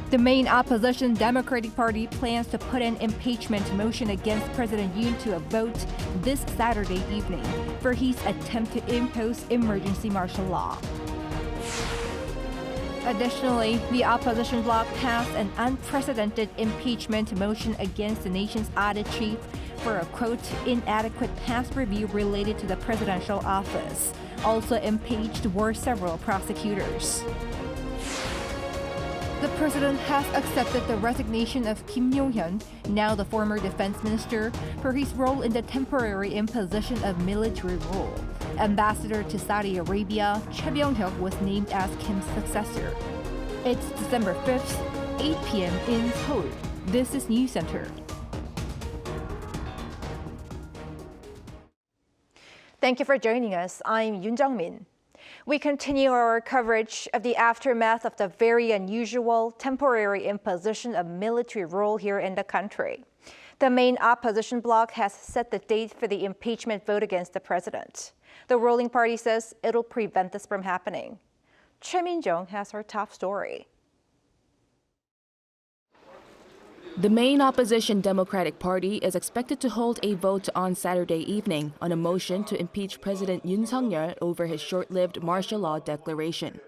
The main opposition Democratic Party plans to put an impeachment motion against President Yoon to a vote this Saturday evening for his attempt to impose emergency martial law. Additionally, the opposition bloc passed an unprecedented impeachment motion against the nation's audit chief for a, quote, inadequate past review related to the presidential office. Also impeached were several prosecutors. The president has accepted the resignation of Kim Yong-hyun, now the former defense minister, for his role in the temporary imposition of military rule. Ambassador to Saudi Arabia, Choi Byung-hyuk was named as Kim's successor. It's December 5th, 8 p.m. in Seoul. This is Newscenter. Thank you for joining us. I'm Yoon Jung-min. We continue our coverage of the aftermath of the very unusual temporary imposition of military rule here in the country. The main opposition bloc has set the date for the impeachment vote against the president. The ruling party says it'll prevent this from happening. Choi Min-jung has our top story. The main opposition Democratic Party is expected to hold a vote on Saturday evening on a motion to impeach President Yoon Suk-yeol over his short-lived martial law declaration.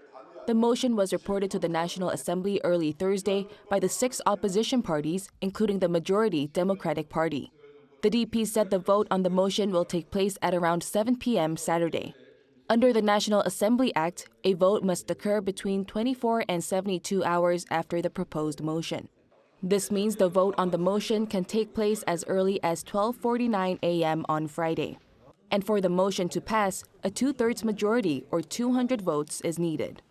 The motion was reported to the National Assembly early Thursday by the 6 opposition parties, including the majority Democratic Party. The DP said the vote on the motion will take place at around 7 p.m. Saturday. Under the National Assembly Act, a vote must occur between 24 and 72 hours after the proposed motion. This means the vote on the motion can take place as early as 12:49 a.m. on Friday. And for the motion to pass, a 2/3 majority or 200 votes is needed.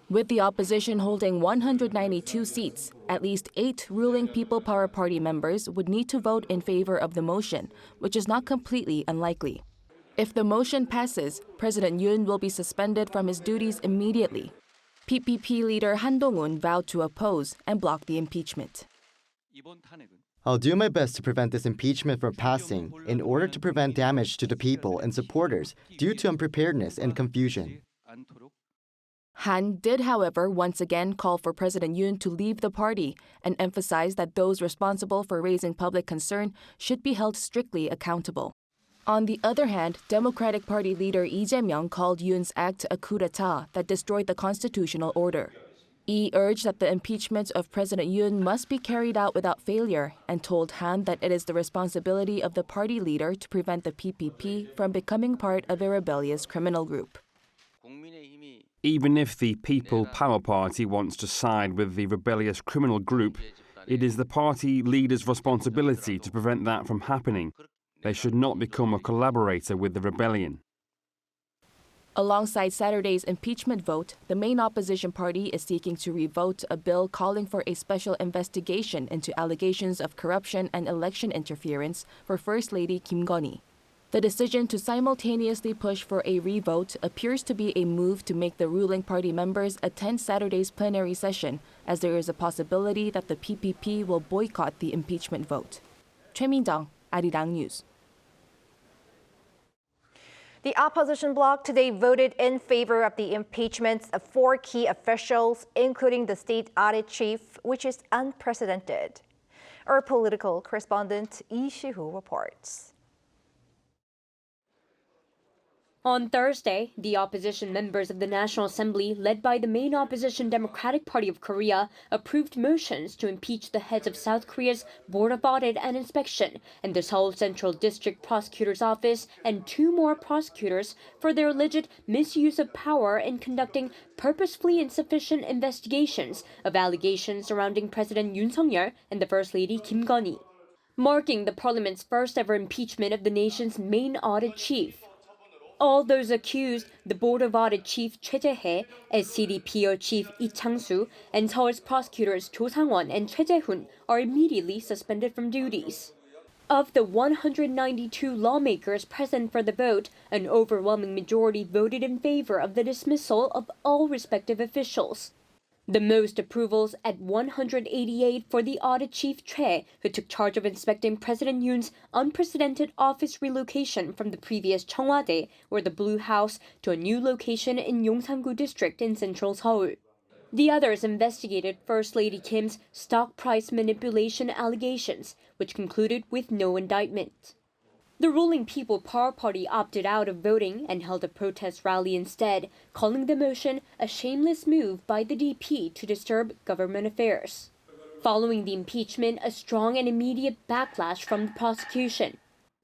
With the opposition holding 192 seats, at least 8 ruling People Power Party members would need to vote in favor of the motion, which is not completely unlikely. If the motion passes, President Yoon will be suspended from his duties immediately. PPP leader Han Dong-un vowed to oppose and block the impeachment. I'll do my best to prevent this impeachment from passing in order to prevent damage to the people and supporters due to unpreparedness and confusion. Han did, however, once again call for President Yoon to leave the party and emphasize that those responsible for raising public concern should be held strictly accountable. On the other hand, Democratic Party leader Lee Jae-myung called Yoon's act a coup d'etat that destroyed the constitutional order. Lee urged that the impeachment of President Yoon must be carried out without failure and told Han that it is the responsibility of the party leader to prevent the PPP from becoming part of a rebellious criminal group. Even if the People Power Party wants to side with the rebellious criminal group, it is the party leader's responsibility to prevent that from happening. They should not become a collaborator with the rebellion. Alongside Saturday's impeachment vote, the main opposition party is seeking to revote a bill calling for a special investigation into allegations of corruption and election interference for First Lady Kim Gon-hee. The decision to simultaneously push for a revote appears to be a move to make the ruling party members attend Saturday's plenary session, as there is a possibility that the PPP will boycott the impeachment vote. Choi Min-jung, Arirang News. The opposition bloc today voted in favor of the impeachments of 4 key officials, including the state audit chief, which is unprecedented. Our political correspondent Lee Si-hoo reports. On Thursday, the opposition members of the National Assembly, led by the main opposition Democratic Party of Korea, approved motions to impeach the heads of South Korea's Board of Audit and Inspection and the Seoul Central District Prosecutor's Office and 2 more prosecutors for their alleged misuse of power in conducting purposefully insufficient investigations of allegations surrounding President Yoon Suk-yeol and the First Lady Kim Gon-hee, marking the parliament's first ever impeachment of the nation's main audit chief. All those accused, the Board of Audit Chief Choi Jae-hae, SCDPO Chief Lee Chang-soo, and Seoul's prosecutors Cho Sang-won and Choi Jae-hoon, are immediately suspended from duties. Of the 192 lawmakers present for the vote, an overwhelming majority voted in favor of the dismissal of all respective officials. The most approvals at 188 for the audit chief Choi, who took charge of inspecting President Yoon's unprecedented office relocation from the previous Cheongwade, or the Blue House, to a new location in Yongsan-gu district in central Seoul. The others investigated First Lady Kim's stock price manipulation allegations, which concluded with no indictment. The ruling People Power Party opted out of voting and held a protest rally instead, calling the motion a shameless move by the DP to disturb government affairs. Following the impeachment, a strong and immediate backlash from the prosecution.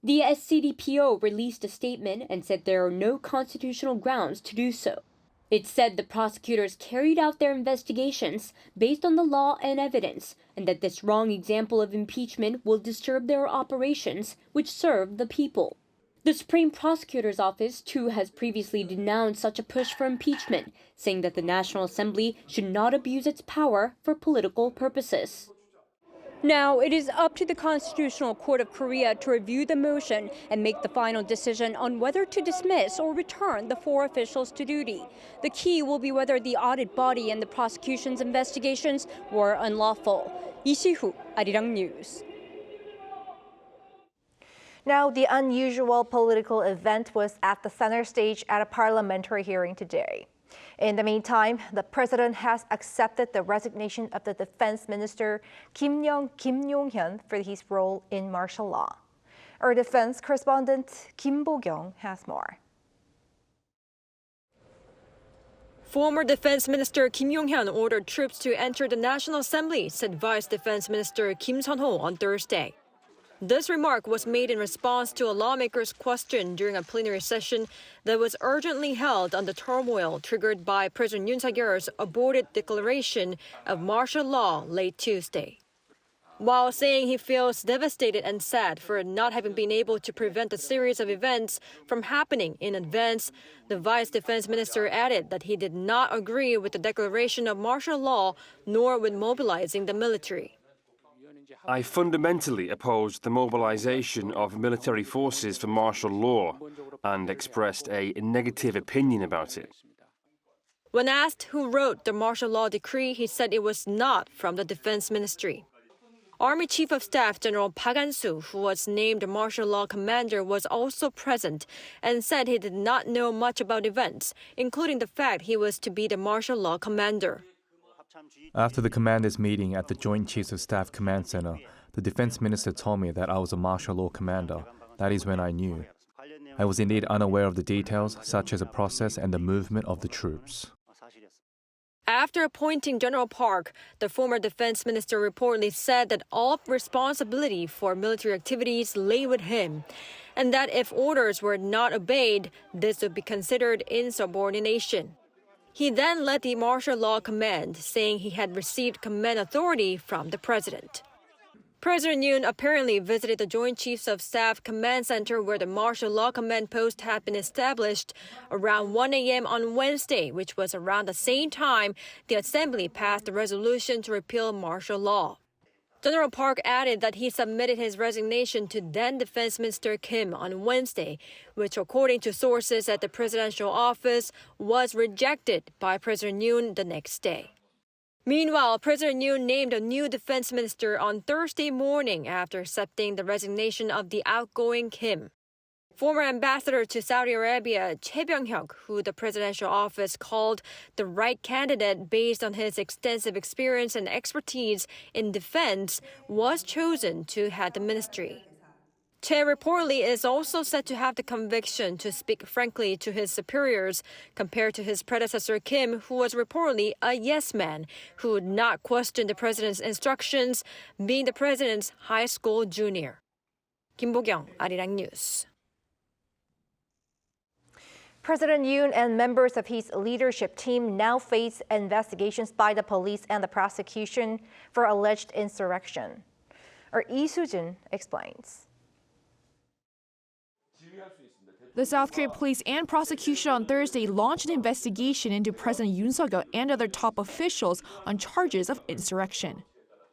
The SCDPO released a statement and said there are no constitutional grounds to do so. It said the prosecutors carried out their investigations based on the law and evidence, and that this wrong example of impeachment will disturb their operations, which serve the people. The Supreme Prosecutor's Office, too, has previously denounced such a push for impeachment, saying that the National Assembly should not abuse its power for political purposes. Now, it is up to the Constitutional Court of Korea to review the motion and make the final decision on whether to dismiss or return the 4 officials to duty. The key will be whether the audit body and the prosecution's investigations were unlawful. Lee Si-hu, Arirang News. Now, the unusual political event was at the center stage at a parliamentary hearing today. In the meantime, the president has accepted the resignation of the defense minister Kim Yong-hyun for his role in martial law. Our defense correspondent Kim Bo-kyung has more. Former Defense Minister Kim Yong-hyun ordered troops to enter the National Assembly, said Vice Defense Minister Kim Sun-ho on Thursday. This remark was made in response to a lawmaker's question during a plenary session that was urgently held on the turmoil triggered by President Yoon Suk-yeol's aborted declaration of martial law late Tuesday. While saying he feels devastated and sad for not having been able to prevent a series of events from happening in advance, the Vice Defense Minister added that he did not agree with the declaration of martial law nor with mobilizing the military. I fundamentally opposed the mobilization of military forces for martial law and expressed a negative opinion about it. When asked who wrote the martial law decree, he said it was not from the Defense Ministry. Army Chief of Staff General Park An-soo, who was named martial law commander, was also present and said he did not know much about events, including the fact he was to be the martial law commander. After the commanders' meeting at the Joint Chiefs of Staff Command Center, the defense minister told me that I was a martial law commander. That is when I knew. I was indeed unaware of the details, such as the process and the movement of the troops. After appointing General Park, the former defense minister reportedly said that all responsibility for military activities lay with him, and that if orders were not obeyed, this would be considered insubordination. He then led the martial law command, saying he had received command authority from the president. President Yoon apparently visited the Joint Chiefs of Staff Command Center where the martial law command post had been established around 1 a.m. on Wednesday, which was around the same time the Assembly passed a resolution to repeal martial law. General Park added that he submitted his resignation to then Defense Minister Kim on Wednesday, which, according to sources at the presidential office, was rejected by President Yoon the next day. Meanwhile, President Yoon named a new defense minister on Thursday morning after accepting the resignation of the outgoing Kim. Former ambassador to Saudi Arabia, Choi Byung-hyuk, who the presidential office called the right candidate based on his extensive experience and expertise in defense, was chosen to head the ministry. Choi reportedly is also said to have the conviction to speak frankly to his superiors, compared to his predecessor Kim, who was reportedly a yes man who would not question the president's instructions, being the president's high school junior. Kim Bo-kyung, Arirang News. President Yoon and members of his leadership team now face investigations by the police and the prosecution for alleged insurrection. Our Lee Soo-jin explains. The South Korean police and prosecution on Thursday launched an investigation into President Yoon Suk-yeol and other top officials on charges of insurrection.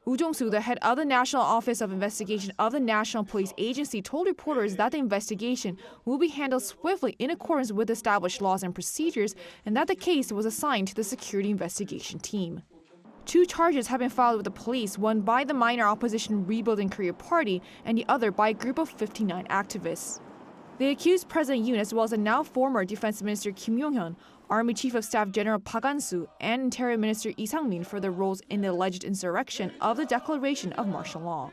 Woo Jong-soo, the head of the National Office of Investigation of the National Police Agency, told reporters that the investigation will be handled swiftly in accordance with established laws and procedures, and that the case was assigned to the Security Investigation Team. 2 charges have been filed with the police, one by the minor opposition Rebuilding Korea Party and the other by a group of 59 activists. They accused President Yoon as well as the now former Defense Minister Kim Yong-hyun Army Chief of Staff General Park An-soo and Interior Minister Lee Sang-min for their roles in the alleged insurrection of the declaration of martial law.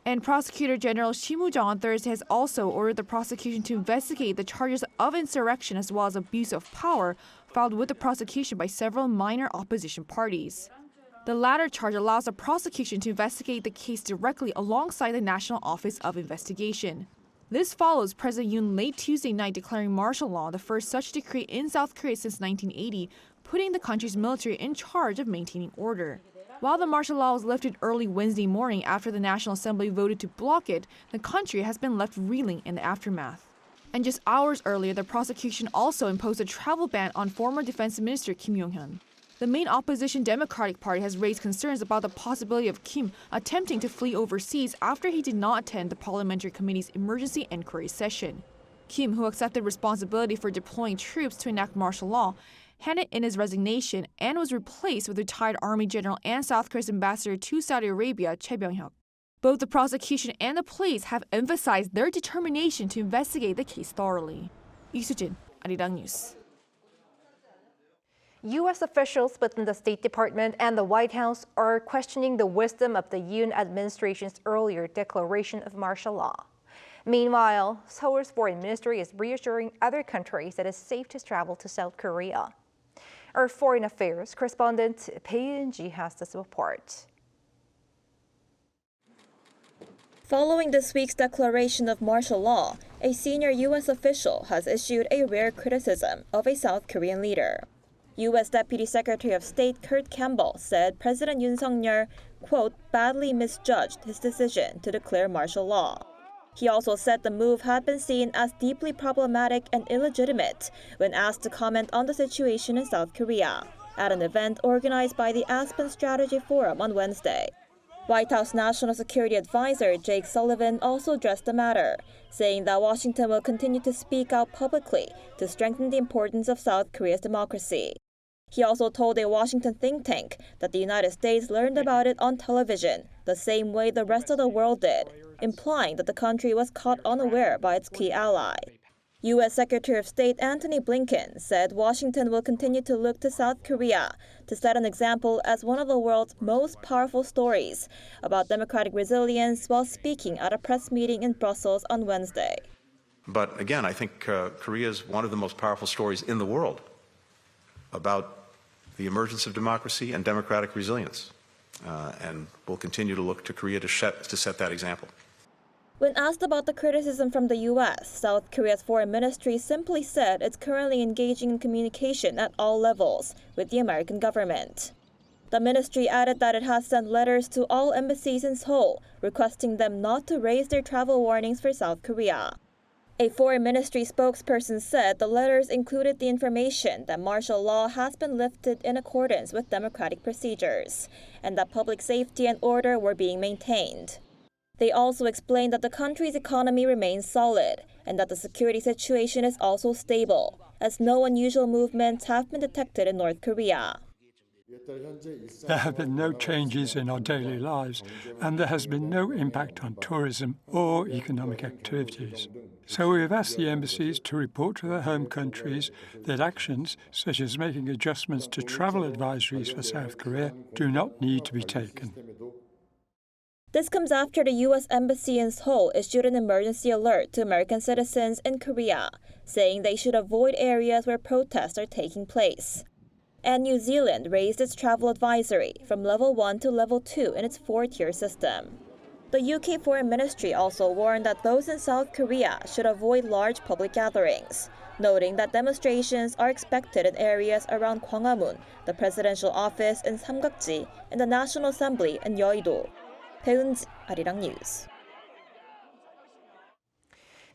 And Prosecutor General Kim Woo-jung on Thursday has also ordered the prosecution to investigate the charges of insurrection as well as abuse of power filed with the prosecution by several minor opposition parties. The latter charge allows the prosecution to investigate the case directly alongside the National Office of Investigation. This follows President Yoon late Tuesday night declaring martial law, the first such decree in South Korea since 1980, putting the country's military in charge of maintaining order. While the martial law was lifted early Wednesday morning after the National Assembly voted to block it, the country has been left reeling in the aftermath. And just hours earlier, the prosecution also imposed a travel ban on former Defense Minister Kim Yong-hyun. The main opposition Democratic Party has raised concerns about the possibility of Kim attempting to flee overseas after he did not attend the Parliamentary Committee's emergency inquiry session. Kim, who accepted responsibility for deploying troops to enact martial law, handed in his resignation and was replaced with retired Army General and South Korea's ambassador to Saudi Arabia, Choi Byung-hyuk. Both the prosecution and the police have emphasized their determination to investigate the case thoroughly. Lee Soo-jin, Arirang News. U.S. officials within the State Department and the White House are questioning the wisdom of the Yoon administration's earlier declaration of martial law. Meanwhile, Seoul's foreign ministry is reassuring other countries that it's safe to travel to South Korea. Our foreign affairs correspondent Bae Eun-ji has this report. Following this week's declaration of martial law, a senior U.S. official has issued a rare criticism of a South Korean leader. U.S. Deputy Secretary of State Kurt Campbell said President Yoon Suk-yeol, quote, badly misjudged his decision to declare martial law. He also said the move had been seen as deeply problematic and illegitimate when asked to comment on the situation in South Korea at an event organized by the Aspen Strategy Forum on Wednesday. White House National Security Advisor Jake Sullivan also addressed the matter, saying that Washington will continue to speak out publicly to strengthen the importance of South Korea's democracy. He also told a Washington think tank that the United States learned about it on television, the same way the rest of the world did, implying that the country was caught unaware by its key ally. U.S. Secretary of State Antony Blinken said Washington will continue to look to South Korea to set an example as one of the world's most powerful stories about democratic resilience while speaking at a press meeting in Brussels on Wednesday. But again, I think Korea is one of the most powerful stories in the world about the emergence of democracy and democratic resilience. And we'll continue to look to Korea to set that example. When asked about the criticism from the U.S., South Korea's foreign ministry simply said it's currently engaging in communication at all levels with the American government. The ministry added that it has sent letters to all embassies in Seoul, requesting them not to raise their travel warnings for South Korea. A foreign ministry spokesperson said the letters included the information that martial law has been lifted in accordance with democratic procedures, and that public safety and order were being maintained. They also explained that the country's economy remains solid and that the security situation is also stable, as no unusual movements have been detected in North Korea. There have been no changes in our daily lives, and there has been no impact on tourism or economic activities. So we have asked the embassies to report to their home countries that actions, such as making adjustments to travel advisories for South Korea, do not need to be taken. This comes after the U.S. Embassy in Seoul issued an emergency alert to American citizens in Korea, saying they should avoid areas where protests are taking place. And New Zealand raised its travel advisory from level 1 to level 2 in its 4-tier system. The UK Foreign Ministry also warned that those in South Korea should avoid large public gatherings, noting that demonstrations are expected in areas around Gwanghwamun, the presidential office in Samgakji, and the National Assembly in Yeouido. Bae Eun-ji, Arirang News.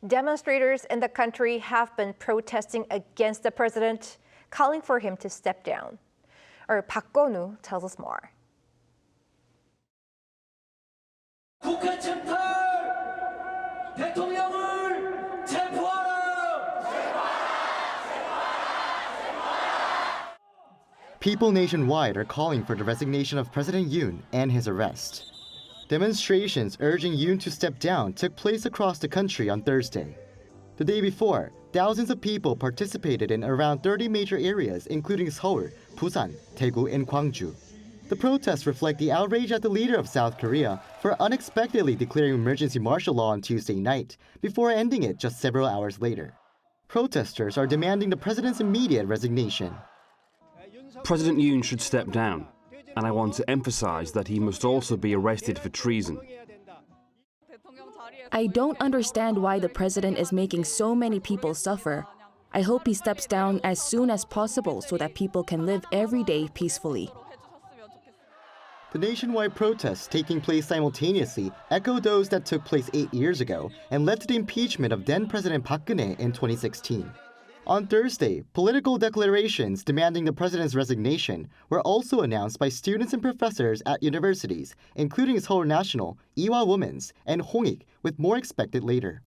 Demonstrators in the country have been protesting against the president, calling for him to step down. Our Park Go-nu tells us more. People nationwide are calling for the resignation of President Yoon and his arrest. Demonstrations urging Yoon to step down took place across the country on Thursday. The day before, thousands of people participated in around 30 major areas, including Seoul, Busan, Daegu, and Gwangju. The protests reflect the outrage at the leader of South Korea for unexpectedly declaring emergency martial law on Tuesday night, before ending it just several hours later. Protesters are demanding the president's immediate resignation. President Yoon should step down, and I want to emphasize that he must also be arrested for treason. I don't understand why the president is making so many people suffer. I hope he steps down as soon as possible so that people can live every day peacefully. The nationwide protests taking place simultaneously echo those that took place 8 years ago and led to the impeachment of then-President Park Geun-hye in 2016. On Thursday, political declarations demanding the president's resignation were also announced by students and professors at universities, including Seoul National, Ewha Women's, and Hongik, with more expected later.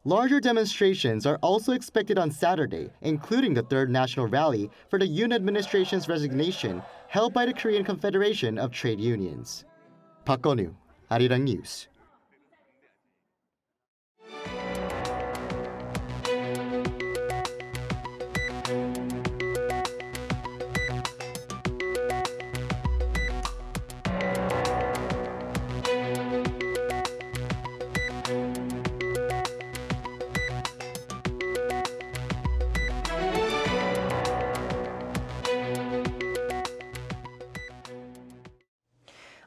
Larger demonstrations are also expected on Saturday, including the third national rally for the Yoon administration's resignation held by the Korean Confederation of Trade Unions. Park Geun-woo, Arirang News.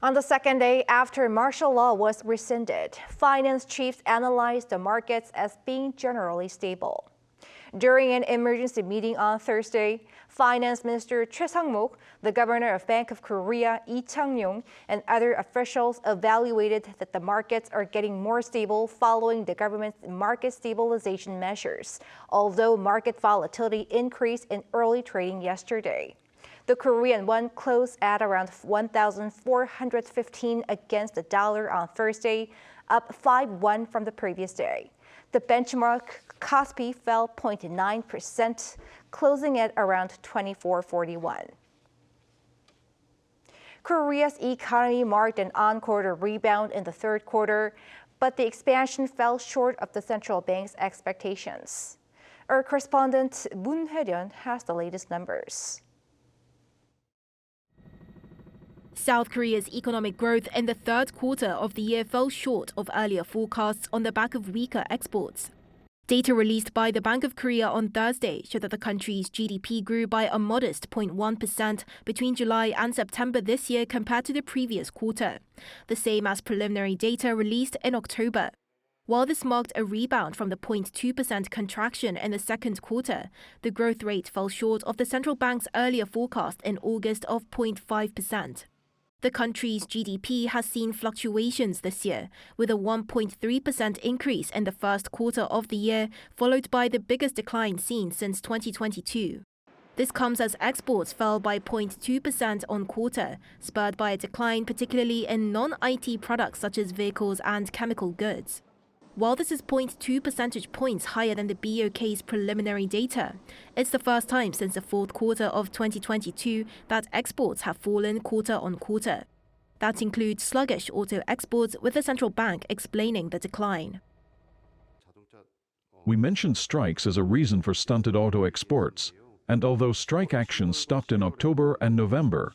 On the second day after martial law was rescinded, finance chiefs analyzed the markets as being generally stable. During an emergency meeting on Thursday, Finance Minister Choi Sang-mok, the Governor of Bank of Korea Lee Chang-yong, and other officials evaluated that the markets are getting more stable following the government's market stabilization measures, although market volatility increased in early trading yesterday. The Korean won closed at around 1,415 against the dollar on Thursday, up 5-1 from the previous day. The benchmark Kospi fell 0.9%, closing at around 2441. Korea's economy marked an on-quarter rebound in the third quarter, but the expansion fell short of the central bank's expectations. Our correspondent Moon Hye-ryun has the latest numbers. South Korea's economic growth in the third quarter of the year fell short of earlier forecasts on the back of weaker exports. Data released by the Bank of Korea on Thursday showed that the country's GDP grew by a modest 0.1% between July and September this year compared to the previous quarter, the same as preliminary data released in October. While this marked a rebound from the 0.2% contraction in the second quarter, the growth rate fell short of the central bank's earlier forecast in August of 0.5%. The country's GDP has seen fluctuations this year, with a 1.3% increase in the first quarter of the year, followed by the biggest decline seen since 2022. This comes as exports fell by 0.2% on quarter, spurred by a decline particularly in non-IT products such as vehicles and chemical goods. While this is 0.2 percentage points higher than the BOK's preliminary data, it's the first time since the fourth quarter of 2022 that exports have fallen quarter on quarter. That includes sluggish auto exports, with the central bank explaining the decline. We mentioned strikes as a reason for stunted auto exports, and although strike actions stopped in October and November,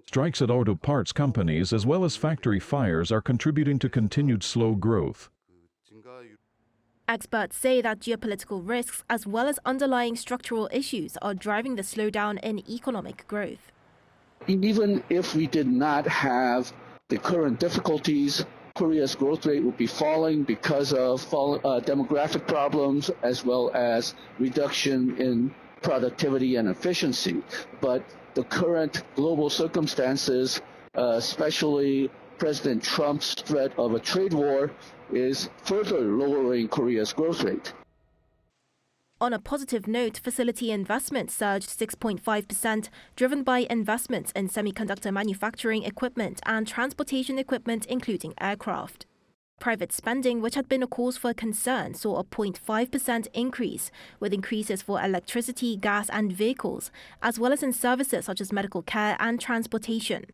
strikes at auto parts companies as well as factory fires are contributing to continued slow growth. Experts say that geopolitical risks as well as underlying structural issues are driving the slowdown in economic growth. Even if we did not have the current difficulties, Korea's growth rate would be falling because of demographic problems as well as reduction in productivity and efficiency. But the current global circumstances, especially President Trump's threat of a trade war, is further lowering Korea's growth rate. On a positive note, facility investment surged 6.5%, driven by investments in semiconductor manufacturing equipment and transportation equipment, including aircraft. Private spending, which had been a cause for concern, saw a 0.5% increase, with increases for electricity, gas and vehicles, as well as in services such as medical care and transportation.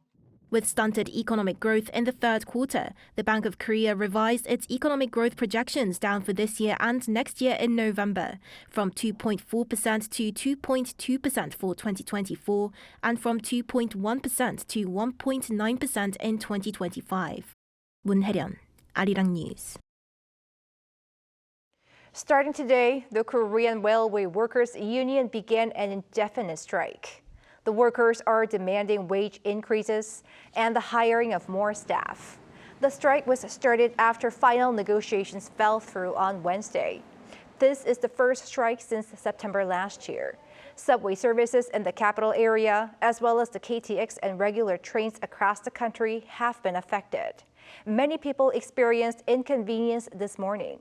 With stunted economic growth in the third quarter, the Bank of Korea revised its economic growth projections down for this year and next year in November, from 2.4% to 2.2% for 2024 and from 2.1% to 1.9% in 2025. 문혜련, Arirang News. Starting today, the Korean Railway Workers Union began an indefinite strike. The workers are demanding wage increases and the hiring of more staff. The strike was started after final negotiations fell through on Wednesday. This is the first strike since September last year. Subway services in the capital area, as well as the KTX and regular trains across the country, have been affected. Many people experienced inconvenience this morning.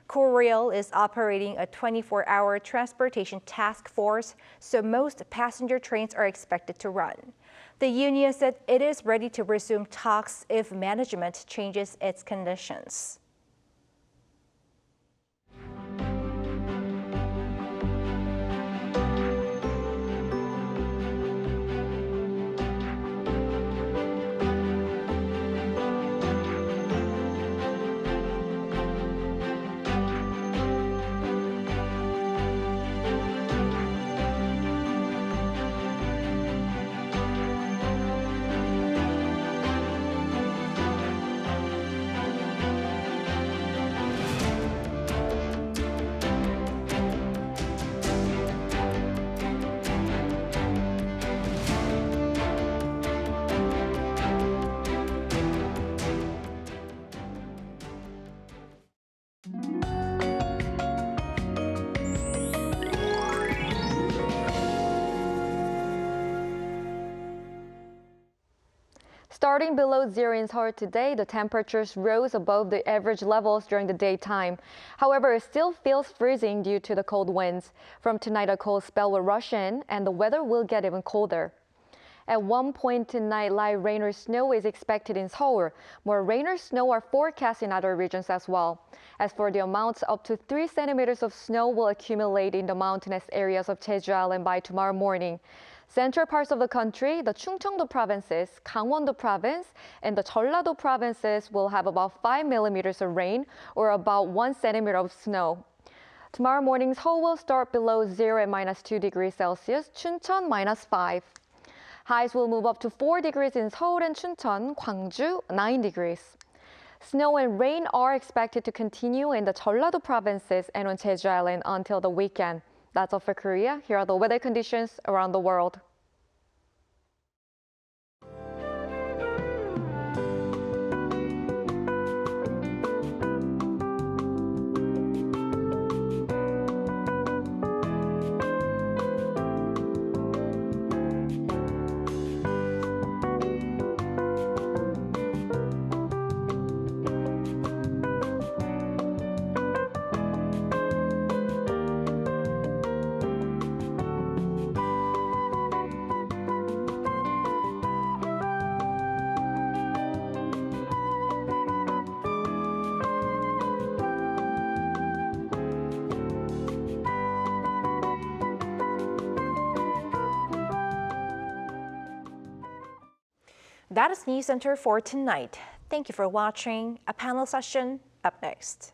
Korail is operating a 24-hour transportation task force, so most passenger trains are expected to run. The union said it is ready to resume talks if management changes its conditions. Starting below zero in Seoul today, the temperatures rose above the average levels during the daytime. However, it still feels freezing due to the cold winds. From tonight, a cold spell will rush in, and the weather will get even colder. At one point tonight, light rain or snow is expected in Seoul. More rain or snow are forecast in other regions as well. As for the amounts, up to 3 centimeters of snow will accumulate in the mountainous areas of Jeju Island by tomorrow morning. Central parts of the country, the Chungcheongdo provinces, Gangwon-do province, and the Jeollado provinces will have about 5 millimeters of rain or about 1 centimeter of snow. Tomorrow morning, Seoul will start below zero at -2 degrees Celsius, Chuncheon -5. Highs will move up to 4 degrees in Seoul and Chuncheon, Gwangju 9 degrees. Snow and rain are expected to continue in the Jeollado provinces and on Jeju Island until the weekend. That's all for Korea. Here are the weather conditions around the world. That is Newscenter for tonight. Thank you for watching. A panel session up next.